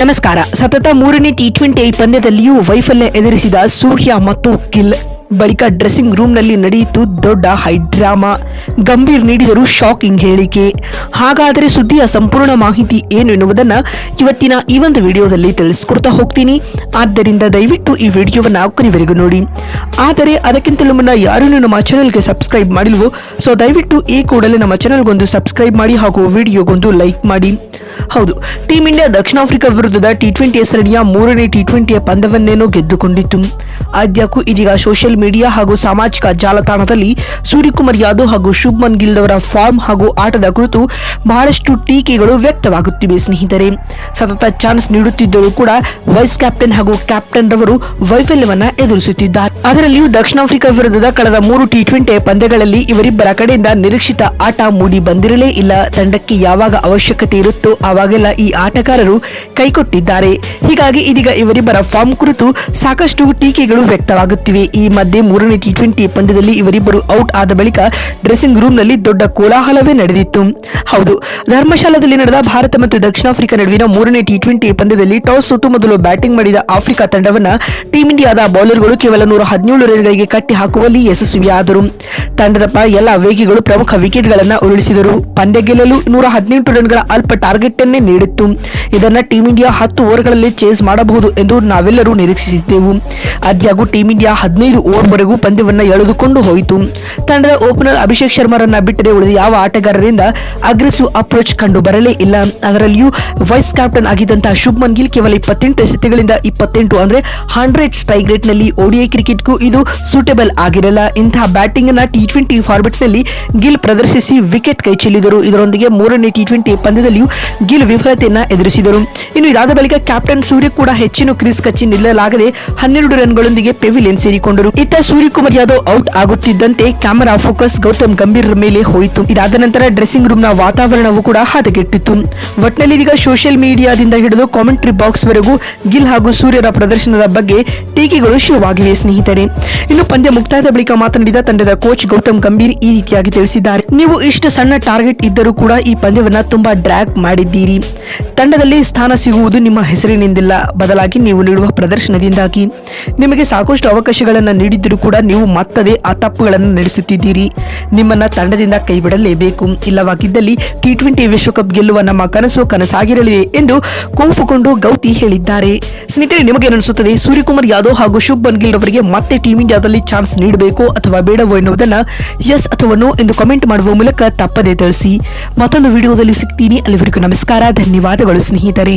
ನಮಸ್ಕಾರ. ಸತತ ಮೂರನೇ ಟಿ20 ಪಂದ್ಯದಲ್ಲಿಯೂ ವೈಫಲ್ಯ ಎದುರಿಸಿದ ಸೂರ್ಯ ಮತ್ತು ಗಿಲ್. ಬಳಿಕ ಡ್ರೆಸ್ಸಿಂಗ್ ರೂಮ್ನಲ್ಲಿ ನಡೆಯಿತು ದೊಡ್ಡ ಹೈಡ್ರಾಮಾ. ಗಂಭೀರ್ ನೀಡಿದರು ಶಾಕಿಂಗ್ ಹೇಳಿಕೆ. ಹಾಗಾದರೆ ಸುದ್ದಿಯ ಸಂಪೂರ್ಣ ಮಾಹಿತಿ ಏನು ಎನ್ನುವುದನ್ನು ಇವತ್ತಿನ ಈ ಒಂದು ವಿಡಿಯೋದಲ್ಲಿ ತಿಳಿಸ್ಕೊಡ್ತಾ ಹೋಗ್ತೀನಿ. ಆದ್ದರಿಂದ ದಯವಿಟ್ಟು ಈ ವಿಡಿಯೋವನ್ನು ಕೊನೆವರೆಗೂ ನೋಡಿ. ಆದರೆ ಅದಕ್ಕಿಂತಲೂ ಮುನ್ನ ಯಾರೂ ನಮ್ಮ ಚಾನೆಲ್ಗೆ ಸಬ್ಸ್ಕ್ರೈಬ್ ಮಾಡಿಲ್ವೋ ಸೊ ದಯವಿಟ್ಟು ಈ ಕೂಡಲೇ ನಮ್ಮ ಚಾನೆಲ್ಗೊಂದು ಸಬ್ಸ್ಕ್ರೈಬ್ ಮಾಡಿ ಹಾಗೂ ವಿಡಿಯೋಗೊಂದು ಲೈಕ್ ಮಾಡಿ. ಹೌದು, ಟೀಂ ಇಂಡಿಯಾ ದಕ್ಷಿಣ ಆಫ್ರಿಕಾ ವಿರುದ್ಧದ ಟಿ20 ಸರಣಿಯ ಮೂರನೇ ಟಿ20 ಪಂದ್ಯವನ್ನೇನೋ ಗೆದ್ದುಕೊಂಡಿತ್ತು. ಆದ್ಯಕ್ಕೂ ಇದೀಗ ಸೋಷಿಯಲ್ ಮೀಡಿಯಾ ಹಾಗೂ ಸಾಮಾಜಿಕ ಜಾಲತಾಣದಲ್ಲಿ ಸೂರ್ಯಕುಮಾರ್ ಯಾದವ್ ಹಾಗೂ ಶುಭ್ಮನ್ ಗಿಲ್ ಅವರ ಫಾರ್ಮ್ ಹಾಗೂ ಆಟದ ಕುರಿತು ಬಹಳಷ್ಟು ಟೀಕೆಗಳು ವ್ಯಕ್ತವಾಗುತ್ತಿವೆ. ಸ್ನೇಹಿತರೆ, ಸತತ ಚಾನ್ಸ್ ನೀಡುತ್ತಿದ್ದರೂ ಕೂಡ ವೈಸ್ ಕ್ಯಾಪ್ಟನ್ ಹಾಗೂ ಕ್ಯಾಪ್ಟನ್ ರವರು ವೈಫಲ್ಯವನ್ನ ಎದುರಿಸುತ್ತಿದ್ದಾರೆ. ಅದರಲ್ಲಿಯೂ ದಕ್ಷಿಣ ಆಫ್ರಿಕಾ ವಿರುದ್ಧದ ಕಳೆದ 3 ಟಿ20 ಪಂದ್ಯಗಳಲ್ಲಿ ಇವರಿಬ್ಬರ ಕಡೆಯಿಂದ ನಿರೀಕ್ಷಿತ ಆಟ ಮೂಡಿ ಬಂದಿರಲೇ ಇಲ್ಲ. ತಂಡಕ್ಕೆ ಯಾವಾಗ ಅವಶ್ಯಕತೆ ಇರುತ್ತೋ ಆವಾಗೆಲ್ಲ ಈ ಆಟಗಾರರು ಕೈಕೊಟ್ಟಿದ್ದಾರೆ. ಹೀಗಾಗಿ ಇದೀಗ ಇವರಿಬ್ಬರ ಫಾರ್ಮ್ ಕುರಿತು ಸಾಕಷ್ಟು ಟೀಕೆಗಳು ವ್ಯಕ್ತವಾಗುತ್ತಿವೆ. ಈ ಮಧ್ಯೆ ಮೂರನೇ ಟಿ20 ಪಂದ್ಯದಲ್ಲಿ ಇವರಿಬ್ಬರು ಔಟ್ ಆದ ಬಳಿಕ ಡ್ರೆಸ್ಸಿಂಗ್ ರೂಮ್ನಲ್ಲಿ ದೊಡ್ಡ ಕೋಲಾಹಲವೇ ನಡೆದಿತ್ತು. ಹೌದು, ಧರ್ಮಶಾಲಾದಲ್ಲಿ ನಡೆದ ಭಾರತ ಮತ್ತು ದಕ್ಷಿಣ ಆಫ್ರಿಕಾ ನಡುವಿನ ಮೂರನೇ ಟಿ20 ಪಂದ್ಯದಲ್ಲಿ ಟಾಸ್ ಸೋತು ಮೊದಲು ಬ್ಯಾಟಿಂಗ್ ಮಾಡಿದ ಆಫ್ರಿಕಾ ತಂಡವನ್ನ ಟೀಂ ಇಂಡಿಯಾದ ಬೌಲರ್ಗಳು ಕೇವಲ 117 ರನ್ಗಳಿಗೆ ಕಟ್ಟಿ ಹಾಕುವಲ್ಲಿ ಯಶಸ್ವಿಯಾದರು. ತಂಡದ ಎಲ್ಲ ವೇಗಿಗಳು ಪ್ರಮುಖ ವಿಕೆಟ್ಗಳನ್ನು ಉರುಳಿಸಿದರು. ಪಂದ್ಯ ಗೆಲ್ಲಲು 118 ರನ್ಗಳ ಅಲ್ಪ ಟಾರ್ಗೆಟ್ ಅನ್ನೇ ನೀಡಿತ್ತು. ಇದನ್ನ ಟೀಂ ಇಂಡಿಯಾ 10 ಓವರ್ಗಳಲ್ಲಿ ಚೇಸ್ ಮಾಡಬಹುದು ಎಂದು ನಾವೆಲ್ಲರೂ ನಿರೀಕ್ಷಿಸಿದ್ದೆವು. ಆದ್ಯಾಗೂ ಟೀಂ ಇಂಡಿಯಾ 15 ಓವರ್ವರೆಗೂ ಪಂದ್ಯವನ್ನ ಎಳೆದುಕೊಂಡು ಹೋಯಿತು. ತಂಡದ ಓಪನರ್ ಅಭಿಷೇಕ್ ಶರ್ಮಾರನ್ನ ಬಿಟ್ಟರೆ ಉಳಿದ ಯಾವ ಆಟಗಾರರಿಂದ ಅಗ್ರೆಸಿವ್ ಅಪ್ರೋಚ್ ಕಂಡು ಬರಲೇ ಇಲ್ಲ. ಅದರಲ್ಲಿಯೂ ವೈಸ್ ಕ್ಯಾಪ್ಟನ್ ಆಗಿದ್ದಂತಹ ಶುಭ್ಮನ್ ಗಿಲ್ ಕೇವಲ 28 ಎಸೆತಗಳಿಂದ 28 ಅಂದ್ರೆ 100 ಸ್ಟ್ರೈಕ್ ರೇಟ್ ನಲ್ಲಿ ಓಡಿಐ ಕ್ರಿಕೆಟ್ಗೂ ಇದು ಸೂಟೇಬಲ್ ಆಗಿರಲ್ಲ. ಇಂತಹ ಬ್ಯಾಟಿಂಗ್ ಅನ್ನ ಟಿ20 ಫಾರ್ಮೆಟ್ ನಲ್ಲಿ ಗಿಲ್ ಪ್ರದರ್ಶಿಸಿ ವಿಕೆಟ್ ಕೈಚೆಲ್ಲಿದರು. ಇದರೊಂದಿಗೆ ಮೂರನೇ ಟಿ20 ಪಂದ್ಯದಲ್ಲಿಯೂ ಗಿಲ್ ವಿಫಲತೆಯನ್ನ ಎದುರಿಸಿದರು. ಇನ್ನು ಇದಾದ ಬಳಿಕ ಕ್ಯಾಪ್ಟನ್ ಸೂರ್ಯ ಕೂಡ ಹೆಚ್ಚಿನ ಕ್ರೀಸ್ ಕಚ್ಚಿ ನಿಲ್ಲಲಾಗದೆ 12 ರನ್ಗಳೊಂದಿಗೆ ಪೆವಿಲಿಯನ್ ಸೇರಿಕೊಂಡರು. ಇತ್ತ ಸೂರ್ಯಕುಮಾರ್ ಯಾದವ್ ಔಟ್ ಆಗುತ್ತಿದ್ದಂತೆ ಕ್ಯಾಮೆರಾ ಫೋಕಸ್ ಗೌತಮ್ ಗಂಭೀರ್ ಮೇಲೆ ಹೋಯಿತು. ಇದಾದ ನಂತರ ಡ್ರೆಸ್ಸಿಂಗ್ ರೂಮ್ ನ ವಾತಾವರಣವೂ ಕೂಡ ಹದಗೆಟ್ಟಿತ್ತು. ಒಟ್ನಲ್ಲಿ ಇದೀಗ ಸೋಷಿಯಲ್ ಮೀಡಿಯಾದಿಂದ ಹಿಡಿದು ಕಾಮೆಂಟ್ರಿ ಬಾಕ್ಸ್ ವರೆಗೂ ಗಿಲ್ ಹಾಗೂ ಸೂರ್ಯರ ಪ್ರದರ್ಶನದ ಬಗ್ಗೆ ಟೀಕೆಗಳು ಶುರುವಾಗಿವೆ. ಸ್ನೇಹಿತರೆ, ಇನ್ನು ಪಂದ್ಯ ಮುಕ್ತಾಯದ ಬಳಿಕ ಮಾತನಾಡಿದ ತಂಡದ ಕೋಚ್ ಗೌತಮ್ ಗಂಭೀರ್ ಈ ರೀತಿಯಾಗಿ ತಿಳಿಸಿದ್ದಾರೆ. ನೀವು ಇಷ್ಟು ಸಣ್ಣ ಟಾರ್ಗೆಟ್ ಇದ್ದರೂ ಕೂಡ ಈ ಪಂದ್ಯವನ್ನ ತುಂಬಾ ಡ್ರ್ಯಾಗ್ ಮಾಡಿದ್ದೀರಿ. ತಂಡದಲ್ಲಿ ಸ್ಥಾನ ಸಿಗುವುದು ನಿಮ್ಮ ಹೆಸರಿನಿಂದಿಲ್ಲ, ಬದಲಾಗಿ ನೀವು ನೀಡುವ ಪ್ರದರ್ಶನದಿಂದಾಗಿ. ನಿಮಗೆ ಸಾಕಷ್ಟು ಅವಕಾಶಗಳನ್ನು ನೀಡಿದ್ದರೂ ಕೂಡ ನೀವು ಮತ್ತದೇ ಆ ತಪ್ಪುಗಳನ್ನು ನಡೆಸುತ್ತಿದ್ದೀರಿ. ನಿಮ್ಮನ್ನ ತಂಡದಿಂದ ಕೈಬಿಡಲೇಬೇಕು. ಇಲ್ಲವಾಗಿದ್ದಲ್ಲಿ ಟಿ20 ವಿಶ್ವಕಪ್ ಗೆಲ್ಲುವ ನಮ್ಮ ಕನಸಾಗಿರಲಿದೆ ಎಂದು ಕೋಪಗೊಂಡು ಗೌತಿ ಹೇಳಿದ್ದಾರೆ. ಸ್ನೇಹಿತರೆ, ನಿಮಗೇನಿಸುತ್ತದೆ? ಸೂರ್ಯಕುಮಾರ್ ಯಾದವ್ ಹಾಗೂ ಶುಭ್ಮನ್ ಗಿಲ್ ಅವರಿಗೆ ಮತ್ತೆ ಟೀಂ ಇಂಡಿಯಾದಲ್ಲಿ ಚಾನ್ಸ್ ನೀಡಬೇಕು ಅಥವಾ ಬೇಡವೋ ಎನ್ನುವುದನ್ನ ಎಸ್ ಅಥವಾ ನೋ ಎಂದು ಕಮೆಂಟ್ ಮಾಡುವ ಮೂಲಕ ತಪ್ಪದೇ ತಿಳಿಸಿ. ಮತ್ತೊಂದು ವಿಡಿಯೋದಲ್ಲಿ ಸಿಗ್ತೀನಿ. ಅಲ್ಲಿವರೆಗೂ ನಮಸ್ಕಾರ, ಧನ್ಯವಾದಗಳು ಸ್ನೇಹಿತರೆ.